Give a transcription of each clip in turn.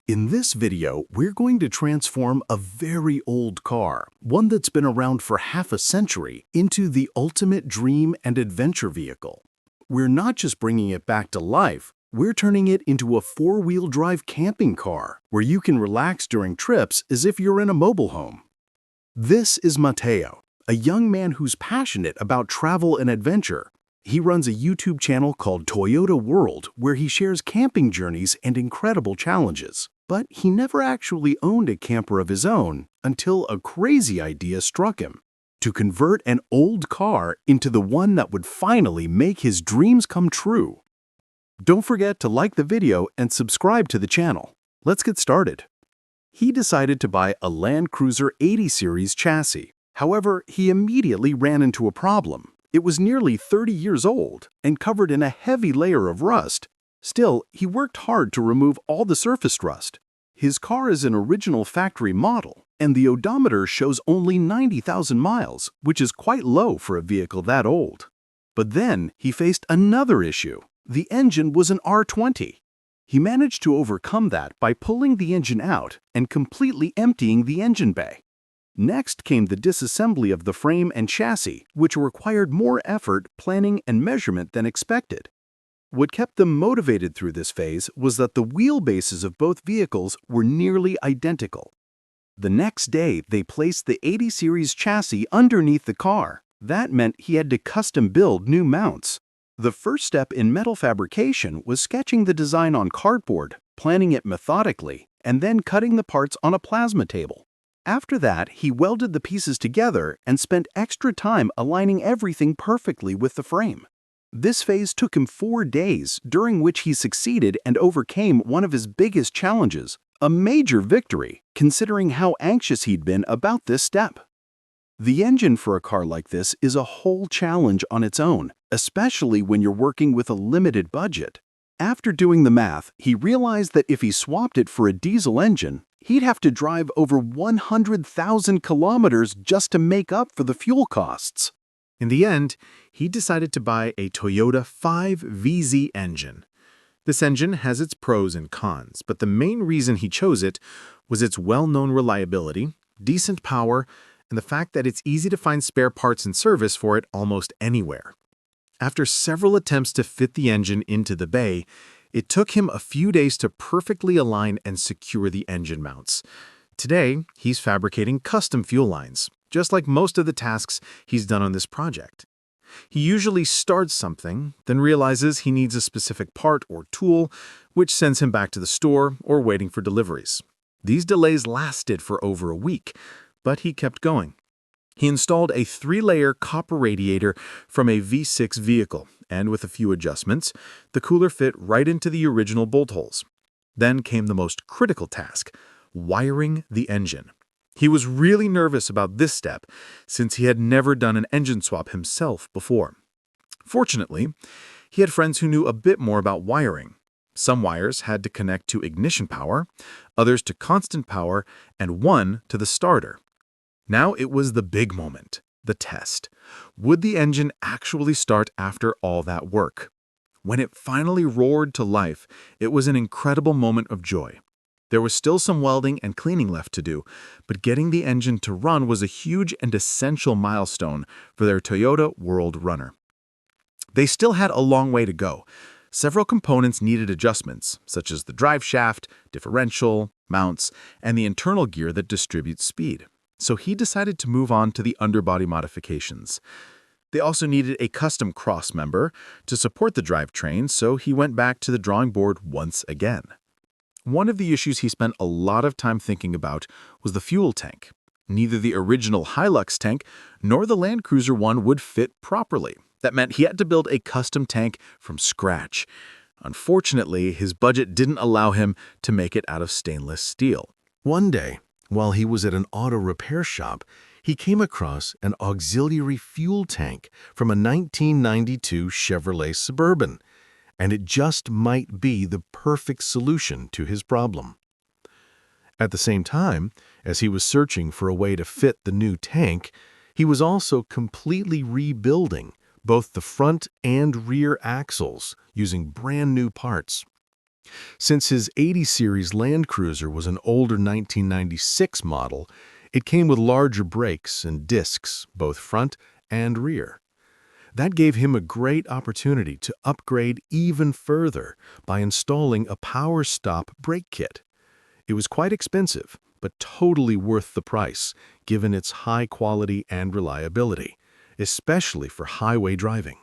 In this video, we're going to transform a very old car, one that's been around for half a century, into the ultimate dream and adventure vehicle. We're not just bringing it back to life, we're turning it into a four-wheel drive camping car where you can relax during trips as if you're in a mobile home. This is Mateo, a young man who's passionate about travel and adventure. He runs a YouTube channel called Toyota World where he shares camping journeys and incredible challenges. But he never actually owned a camper of his own until a crazy idea struck him: to convert an old car into the one that would finally make his dreams come true. Don't forget to like the video and subscribe to the channel. Let's get started. He decided to buy a Land Cruiser 80 Series chassis. However, he immediately ran into a problem. It was nearly 30 years old and covered in a heavy layer of rust. Still, he worked hard to remove all the surface rust. His car is an original factory model, and the odometer shows only 90,000 miles, which is quite low for a vehicle that old. But then he faced another issue. The engine was an R20. He managed to overcome that by pulling the engine out and completely emptying the engine bay. Next came the disassembly of the frame and chassis, which required more effort, planning, and measurement than expected. What kept them motivated through this phase was that the wheelbases of both vehicles were nearly identical. The next day, they placed the 80 Series chassis underneath the car. That meant he had to custom build new mounts. The first step in metal fabrication was sketching the design on cardboard, planning it methodically, and then cutting the parts on a plasma table. After that, he welded the pieces together and spent extra time aligning everything perfectly with the frame. This phase took him 4 days, during which he succeeded and overcame one of his biggest challenges, a major victory, considering how anxious he'd been about this step. The engine for a car like this is a whole challenge on its own, especially when you're working with a limited budget. After doing the math, he realized that if he swapped it for a diesel engine, he'd have to drive over 100,000 kilometers just to make up for the fuel costs. In the end, he decided to buy a Toyota 5VZ engine. This engine has its pros and cons, but the main reason he chose it was its well-known reliability, decent power, and the fact that it's easy to find spare parts and service for it almost anywhere. After several attempts to fit the engine into the bay, it took him a few days to perfectly align and secure the engine mounts. Today, he's fabricating custom fuel lines, just like most of the tasks he's done on this project. He usually starts something, then realizes he needs a specific part or tool, which sends him back to the store or waiting for deliveries. These delays lasted for over a week, but he kept going. He installed a 3-layer copper radiator from a V6 vehicle, and with a few adjustments, the cooler fit right into the original bolt holes. Then came the most critical task: wiring the engine. He was really nervous about this step, since he had never done an engine swap himself before. Fortunately, he had friends who knew a bit more about wiring. Some wires had to connect to ignition power, others to constant power, and one to the starter. Now it was the big moment, the test. Would the engine actually start after all that work? When it finally roared to life, it was an incredible moment of joy. There was still some welding and cleaning left to do, but getting the engine to run was a huge and essential milestone for their Toyota World Runner. They still had a long way to go. Several components needed adjustments, such as the drive shaft, differential, mounts, and the internal gear that distributes speed. So he decided to move on to the underbody modifications. They also needed a custom cross member to support the drivetrain, so he went back to the drawing board once again. One of the issues he spent a lot of time thinking about was the fuel tank. Neither the original Hilux tank nor the Land Cruiser one would fit properly. That meant he had to build a custom tank from scratch. Unfortunately, his budget didn't allow him to make it out of stainless steel. One day, while he was at an auto repair shop, he came across an auxiliary fuel tank from a 1992 Chevrolet Suburban, and it just might be the perfect solution to his problem. At the same time, as he was searching for a way to fit the new tank, he was also completely rebuilding both the front and rear axles using brand new parts. Since his 80 series Land Cruiser was an older 1996 model, it came with larger brakes and discs, both front and rear. That gave him a great opportunity to upgrade even further by installing a Power Stop brake kit. It was quite expensive, but totally worth the price, given its high quality and reliability, especially for highway driving.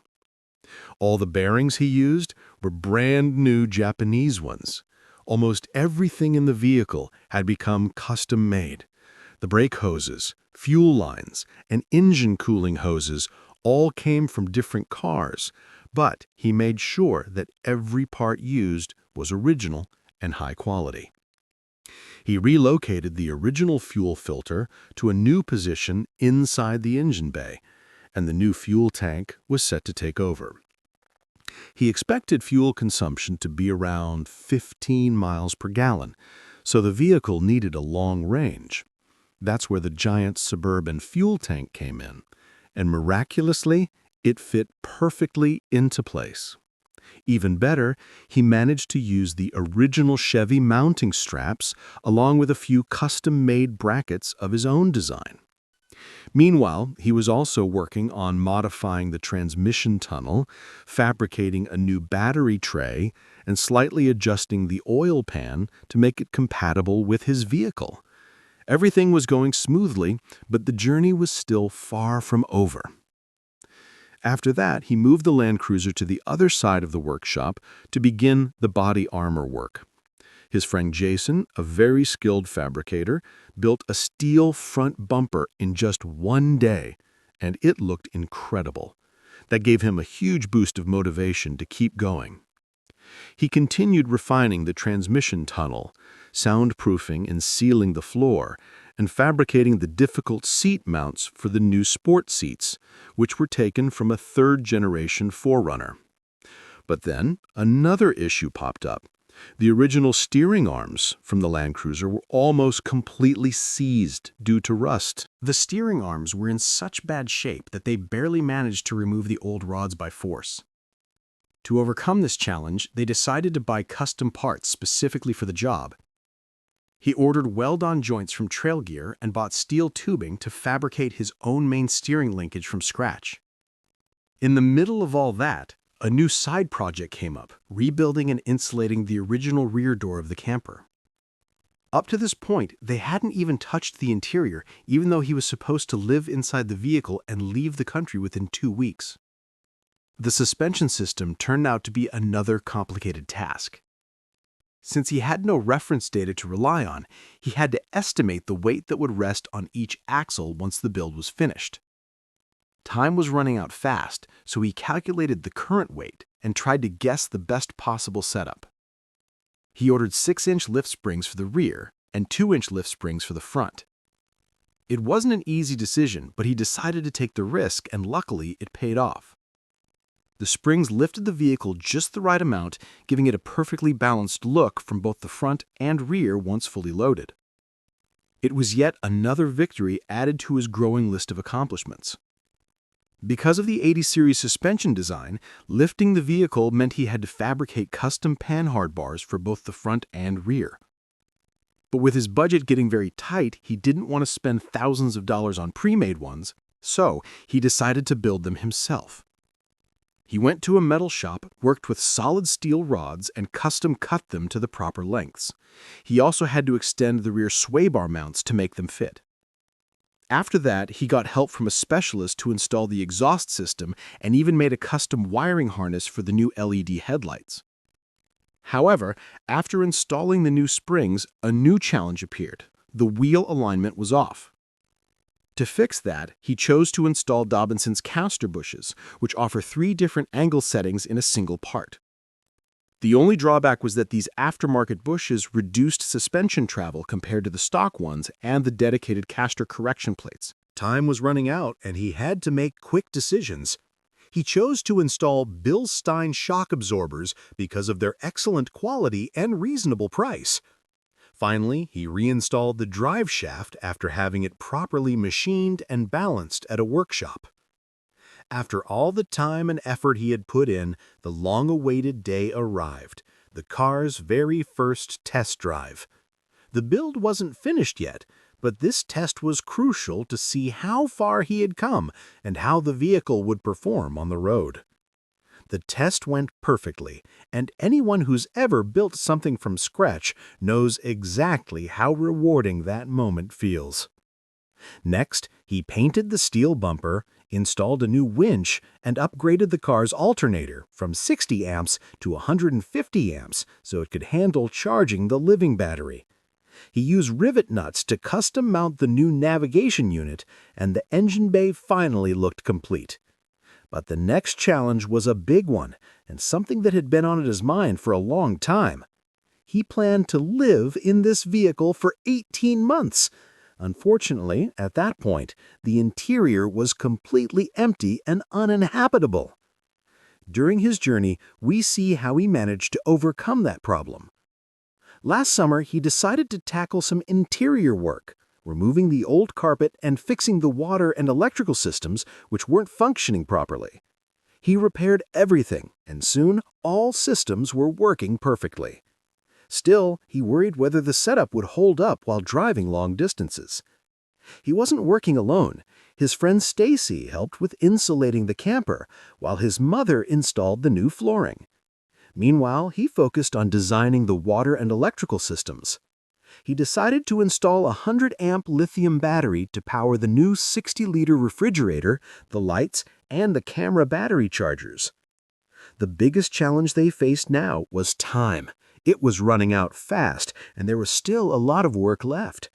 All the bearings he used were brand new Japanese ones. Almost everything in the vehicle had become custom-made. The brake hoses, fuel lines, and engine cooling hoses all came from different cars, but he made sure that every part used was original and high quality. He relocated the original fuel filter to a new position inside the engine bay, and the new fuel tank was set to take over. He expected fuel consumption to be around 15 miles per gallon, so the vehicle needed a long range. That's where the giant Suburban fuel tank came in, and miraculously, it fit perfectly into place. Even better, he managed to use the original Chevy mounting straps along with a few custom-made brackets of his own design. Meanwhile, he was also working on modifying the transmission tunnel, fabricating a new battery tray, and slightly adjusting the oil pan to make it compatible with his vehicle. Everything was going smoothly, but the journey was still far from over. After that, he moved the Land Cruiser to the other side of the workshop to begin the body armor work. His friend Jason, a very skilled fabricator, built a steel front bumper in just one day, and it looked incredible. That gave him a huge boost of motivation to keep going. He continued refining the transmission tunnel, soundproofing and sealing the floor, and fabricating the difficult seat mounts for the new sport seats, which were taken from a third-generation 4Runner. But then another issue popped up. The original steering arms from the Land Cruiser were almost completely seized due to rust. The steering arms were in such bad shape that they barely managed to remove the old rods by force. To overcome this challenge, they decided to buy custom parts specifically for the job. He ordered weld-on joints from Trail Gear and bought steel tubing to fabricate his own main steering linkage from scratch. In the middle of all that, a new side project came up, rebuilding and insulating the original rear door of the camper. Up to this point, they hadn't even touched the interior, even though he was supposed to live inside the vehicle and leave the country within 2 weeks. The suspension system turned out to be another complicated task. Since he had no reference data to rely on, he had to estimate the weight that would rest on each axle once the build was finished. Time was running out fast, so he calculated the current weight and tried to guess the best possible setup. He ordered 6-inch lift springs for the rear and 2-inch lift springs for the front. It wasn't an easy decision, but he decided to take the risk, and luckily it paid off. The springs lifted the vehicle just the right amount, giving it a perfectly balanced look from both the front and rear once fully loaded. It was yet another victory added to his growing list of accomplishments. Because of the 80 series suspension design, lifting the vehicle meant he had to fabricate custom panhard bars for both the front and rear. But with his budget getting very tight, he didn't want to spend thousands of dollars on pre-made ones, so he decided to build them himself. He went to a metal shop, worked with solid steel rods, and custom cut them to the proper lengths. He also had to extend the rear sway bar mounts to make them fit. After that, he got help from a specialist to install the exhaust system and even made a custom wiring harness for the new LED headlights. However, after installing the new springs, a new challenge appeared. The wheel alignment was off. To fix that, he chose to install Dobinson's caster bushes, which offer 3 different angle settings in a single part. The only drawback was that these aftermarket bushes reduced suspension travel compared to the stock ones and the dedicated caster correction plates. Time was running out, and he had to make quick decisions. He chose to install Bilstein shock absorbers because of their excellent quality and reasonable price. Finally, he reinstalled the drive shaft after having it properly machined and balanced at a workshop. After all the time and effort he had put in, the long-awaited day arrived. the car's very first test drive. The build wasn't finished yet, but this test was crucial to see how far he had come and how the vehicle would perform on the road. The test went perfectly, and anyone who's ever built something from scratch knows exactly how rewarding that moment feels. Next, he painted the steel bumper, installed a new winch, and upgraded the car's alternator from 60 amps to 150 amps so it could handle charging the living battery. He used rivet nuts to custom mount the new navigation unit, and the engine bay finally looked complete. But the next challenge was a big one, and something that had been on his mind for a long time. He planned to live in this vehicle for 18 months. Unfortunately, at that point, the interior was completely empty and uninhabitable. During his journey, we see how he managed to overcome that problem. Last summer, he decided to tackle some interior work, removing the old carpet and fixing the water and electrical systems which weren't functioning properly. He repaired everything, and soon all systems were working perfectly. Still, he worried whether the setup would hold up while driving long distances. He wasn't working alone. His friend Stacy helped with insulating the camper, while his mother installed the new flooring. Meanwhile, he focused on designing the water and electrical systems. He decided to install a 100-amp lithium battery to power the new 60-liter refrigerator, the lights, and the camera battery chargers. The biggest challenge they faced now was time. It was running out fast, and there was still a lot of work left.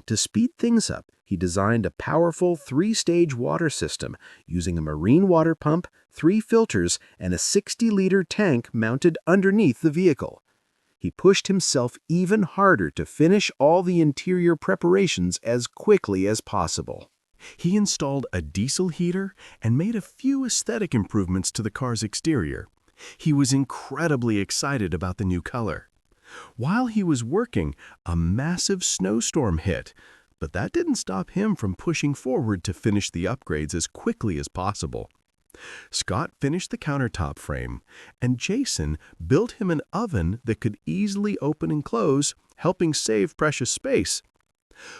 To speed things up, he designed a powerful 3-stage water system using a marine water pump, 3 filters, and a 60-liter tank mounted underneath the vehicle. He pushed himself even harder to finish all the interior preparations as quickly as possible. He installed a diesel heater and made a few aesthetic improvements to the car's exterior. He was incredibly excited about the new color. While he was working, a massive snowstorm hit, but that didn't stop him from pushing forward to finish the upgrades as quickly as possible. Scott finished the countertop frame, and Jason built him an oven that could easily open and close, helping save precious space.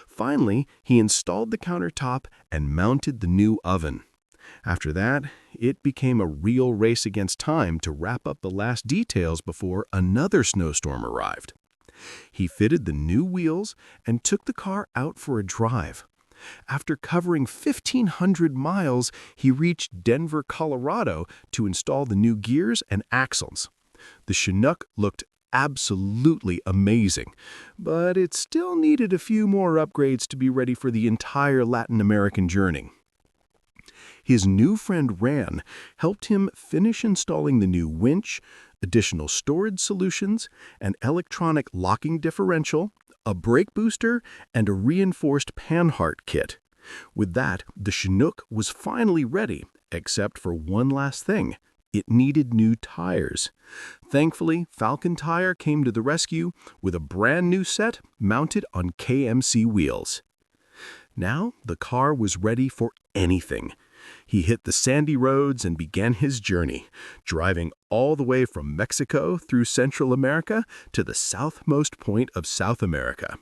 Finally, he installed the countertop and mounted the new oven. After that, it became a real race against time to wrap up the last details before another snowstorm arrived. He fitted the new wheels and took the car out for a drive. After covering 1,500 miles, he reached Denver, Colorado to install the new gears and axles. The Chinook looked absolutely amazing, but it still needed a few more upgrades to be ready for the entire Latin American journey. His new friend Ran helped him finish installing the new winch, additional storage solutions, an electronic locking differential, a brake booster, and a reinforced panhard kit. With that, the Chinook was finally ready, except for one last thing. It needed new tires. Thankfully, Falcon Tire came to the rescue with a brand new set mounted on KMC wheels. Now the car was ready for anything. He hit the sandy roads and began his journey, driving all the way from Mexico through Central America to the southmost point of South America.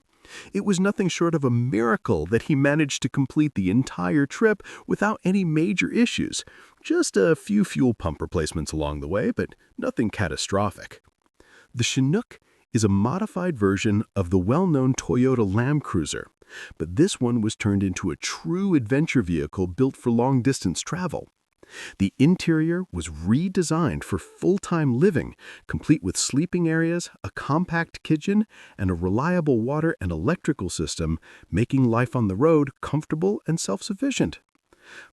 It was nothing short of a miracle that he managed to complete the entire trip without any major issues. Just a few fuel pump replacements along the way, but nothing catastrophic. The Chinook is a modified version of the well-known Toyota Land Cruiser, but this one was turned into a true adventure vehicle built for long-distance travel. The interior was redesigned for full-time living, complete with sleeping areas, a compact kitchen, and a reliable water and electrical system, making life on the road comfortable and self-sufficient.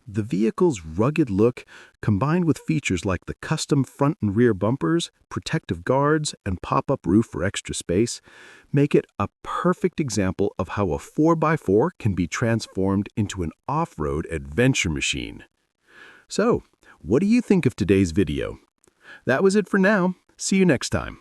The vehicle's rugged look, combined with features like the custom front and rear bumpers, protective guards, and pop-up roof for extra space, make it a perfect example of how a 4x4 can be transformed into an off-road adventure machine. So, what do you think of today's video? That was it for now. See you next time.